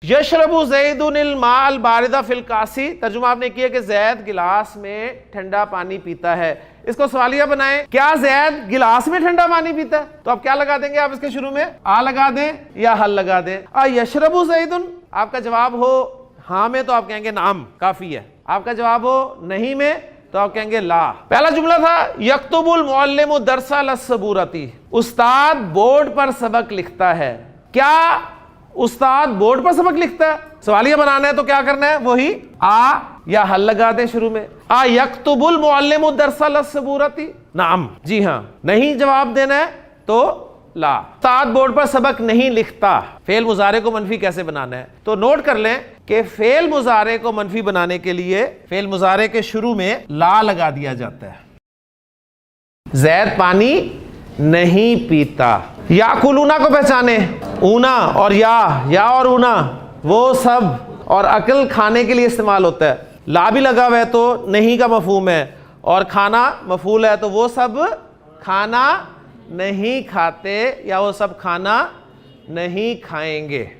یشرب زید الماء البارد فی الکاسی، ترجمہ آپ نے کیا کہ زید گلاس میں ٹھنڈا پانی پیتا ہے. اس کو سوالیہ بنائیں، کیا زید گلاس میں ٹھنڈا پانی پیتا ہے؟ تو آپ کیا لگا دیں گے؟ آپ اس کے شروع میں آ لگا دیں یا حل لگا دیں. یشرب زید، آپ کا جواب ہو ہاں میں تو آپ کہیں گے نعم کافی ہے. آپ کا جواب ہو نہیں میں تو آپ کہیں گے لا. پہلا جملہ تھا یکتب المعلم درس علی السبورۃ، استاد بورڈ پر سبق لکھتا ہے. کیا استاد بورڈ پر سبق لکھتا ہے؟ سوالیہ بنانا ہے تو کیا کرنا ہے؟ وہی آ یا حل لگا دیں شروع میں. یکتب المعلم الدرس علی السبورۃ، نعم جی ہاں. نہیں جواب دینا ہے تو لا. استاد بورڈ پر سبق نہیں لکھتا، فعل مضارع کو منفی کیسے بنانا ہے؟ تو نوٹ کر لیں کہ فعل مضارع کو منفی بنانے کے لیے فعل مضارع کے شروع میں لا لگا دیا جاتا ہے. زید پانی نہیں پیتا. یاکلونا کو پہچانے، اونا اور یا اور اونا وہ سب، اور عقل کھانے کے لیے استعمال ہوتا ہے. لا بھی لگا ہوا ہے تو نہیں کا مفہوم ہے، اور کھانا مفعول ہے تو وہ سب کھانا نہیں کھاتے یا وہ سب کھانا نہیں کھائیں گے.